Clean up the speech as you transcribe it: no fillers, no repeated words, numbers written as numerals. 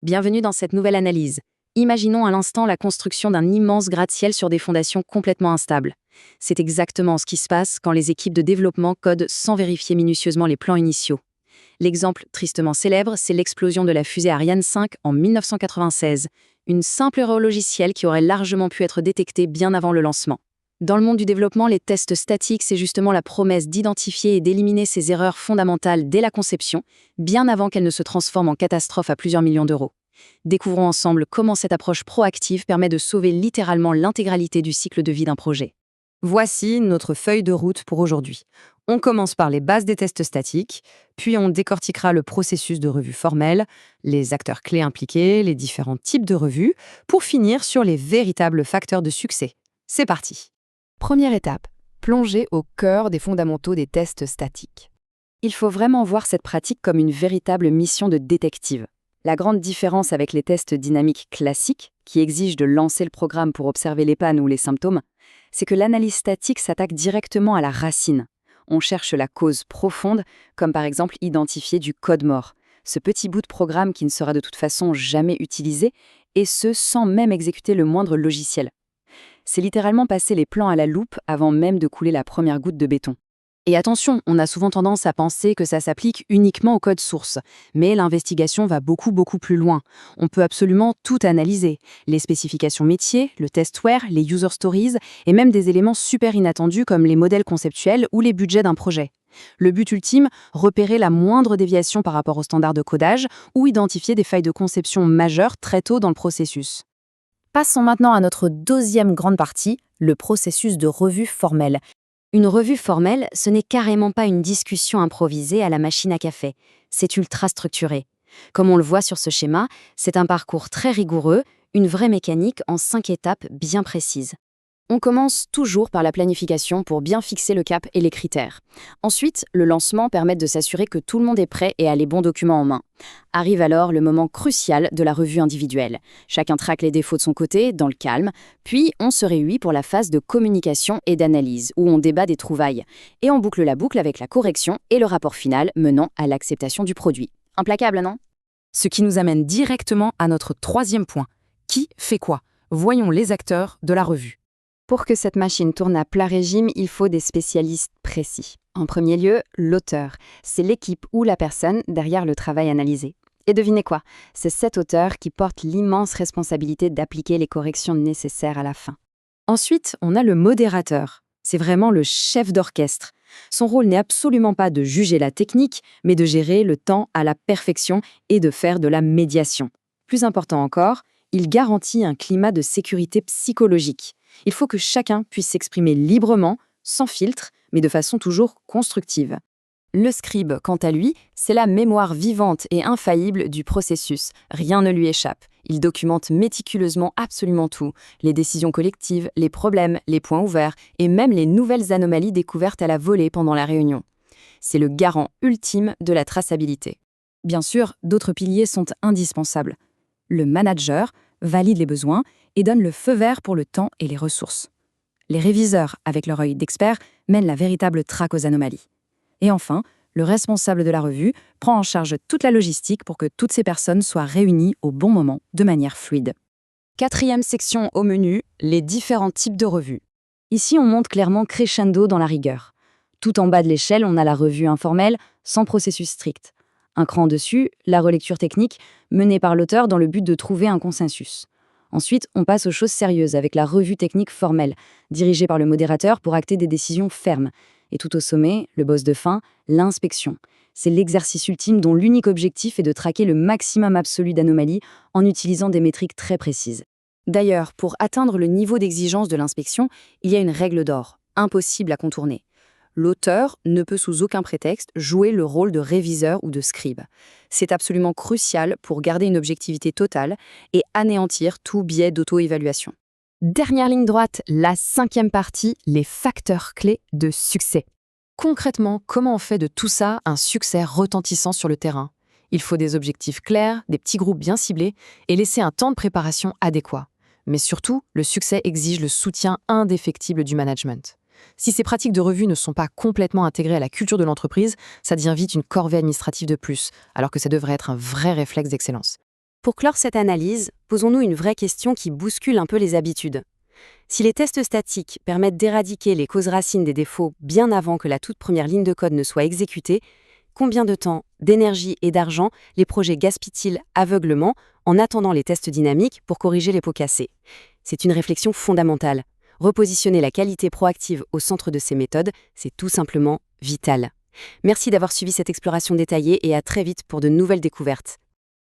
Bienvenue dans cette nouvelle analyse. Imaginons à l'instant la construction d'un immense gratte-ciel sur des fondations complètement instables. C'est exactement ce qui se passe quand les équipes de développement codent sans vérifier minutieusement les plans initiaux. L'exemple tristement célèbre, c'est l'explosion de la fusée Ariane 5 en 1996, une simple erreur logicielle qui aurait largement pu être détectée bien avant le lancement. Dans le monde du développement, les tests statiques, c'est justement la promesse d'identifier et d'éliminer ces erreurs fondamentales dès la conception, bien avant qu'elles ne se transforment en catastrophe à plusieurs millions d'euros. Découvrons ensemble comment cette approche proactive permet de sauver littéralement l'intégralité du cycle de vie d'un projet. Voici notre feuille de route pour aujourd'hui. On commence par les bases des tests statiques, puis on décortiquera le processus de revue formelle, les acteurs clés impliqués, les différents types de revues, pour finir sur les véritables facteurs de succès. C'est parti. Première étape, plonger au cœur des fondamentaux des tests statiques. Il faut vraiment voir cette pratique comme une véritable mission de détective. La grande différence avec les tests dynamiques classiques, qui exigent de lancer le programme pour observer les pannes ou les symptômes, c'est que l'analyse statique s'attaque directement à la racine. On cherche la cause profonde, comme par exemple identifier du code mort, ce petit bout de programme qui ne sera de toute façon jamais utilisé, et ce sans même exécuter le moindre logiciel. C'est littéralement passer les plans à la loupe avant même de couler la première goutte de béton. Et attention, on a souvent tendance à penser que ça s'applique uniquement au code source, mais l'investigation va beaucoup plus loin. On peut absolument tout analyser, les spécifications métiers, le testware, les user stories, et même des éléments super inattendus comme les modèles conceptuels ou les budgets d'un projet. Le but ultime, repérer la moindre déviation par rapport aux standards de codage ou identifier des failles de conception majeures très tôt dans le processus. Passons maintenant à notre deuxième grande partie, le processus de revue formelle. Une revue formelle, ce n'est carrément pas une discussion improvisée à la machine à café. C'est ultra structuré. Comme on le voit sur ce schéma, c'est un parcours très rigoureux, une vraie mécanique en 5 étapes bien précises. On commence toujours par la planification pour bien fixer le cap et les critères. Ensuite, le lancement permet de s'assurer que tout le monde est prêt et a les bons documents en main. Arrive alors le moment crucial de la revue individuelle. Chacun traque les défauts de son côté, dans le calme, puis on se réunit pour la phase de communication et d'analyse, où on débat des trouvailles. Et on boucle la boucle avec la correction et le rapport final menant à l'acceptation du produit. Implacable, non ? Ce qui nous amène directement à notre troisième point. Qui fait quoi ? Voyons les acteurs de la revue. Pour que cette machine tourne à plat régime, il faut des spécialistes précis. En premier lieu, l'auteur. C'est l'équipe ou la personne derrière le travail analysé. Et devinez quoi ? C'est cet auteur qui porte l'immense responsabilité d'appliquer les corrections nécessaires à la fin. Ensuite, on a le modérateur. C'est vraiment le chef d'orchestre. Son rôle n'est absolument pas de juger la technique, mais de gérer le temps à la perfection et de faire de la médiation. Plus important encore, il garantit un climat de sécurité psychologique. Il faut que chacun puisse s'exprimer librement, sans filtre, mais de façon toujours constructive. Le scribe, quant à lui, c'est la mémoire vivante et infaillible du processus. Rien ne lui échappe. Il documente méticuleusement absolument tout. Les décisions collectives, les problèmes, les points ouverts et même les nouvelles anomalies découvertes à la volée pendant la réunion. C'est le garant ultime de la traçabilité. Bien sûr, d'autres piliers sont indispensables. Le manager valide les besoins et donne le feu vert pour le temps et les ressources. Les réviseurs, avec leur œil d'expert, mènent la véritable traque aux anomalies. Et enfin, le responsable de la revue prend en charge toute la logistique pour que toutes ces personnes soient réunies au bon moment, de manière fluide. Quatrième section au menu, les différents types de revues. Ici, on monte clairement crescendo dans la rigueur. Tout en bas de l'échelle, on a la revue informelle, sans processus strict. Un cran dessus, la relecture technique, menée par l'auteur dans le but de trouver un consensus. Ensuite, on passe aux choses sérieuses avec la revue technique formelle, dirigée par le modérateur pour acter des décisions fermes. Et tout au sommet, le boss de fin, l'inspection. C'est l'exercice ultime dont l'unique objectif est de traquer le maximum absolu d'anomalies en utilisant des métriques très précises. D'ailleurs, pour atteindre le niveau d'exigence de l'inspection, il y a une règle d'or, impossible à contourner. L'auteur ne peut sous aucun prétexte jouer le rôle de réviseur ou de scribe. C'est absolument crucial pour garder une objectivité totale et anéantir tout biais d'auto-évaluation. Dernière ligne droite, la 5e partie, les facteurs clés de succès. Concrètement, comment on fait de tout ça un succès retentissant sur le terrain ? Il faut des objectifs clairs, des petits groupes bien ciblés et laisser un temps de préparation adéquat. Mais surtout, le succès exige le soutien indéfectible du management. Si ces pratiques de revue ne sont pas complètement intégrées à la culture de l'entreprise, ça devient vite une corvée administrative de plus, alors que ça devrait être un vrai réflexe d'excellence. Pour clore cette analyse, posons-nous une vraie question qui bouscule un peu les habitudes. Si les tests statiques permettent d'éradiquer les causes racines des défauts bien avant que la toute première ligne de code ne soit exécutée, combien de temps, d'énergie et d'argent les projets gaspillent-ils aveuglement en attendant les tests dynamiques pour corriger les pots cassés? C'est une réflexion fondamentale. Repositionner la qualité proactive au centre de ces méthodes, c'est tout simplement vital. Merci d'avoir suivi cette exploration détaillée et à très vite pour de nouvelles découvertes.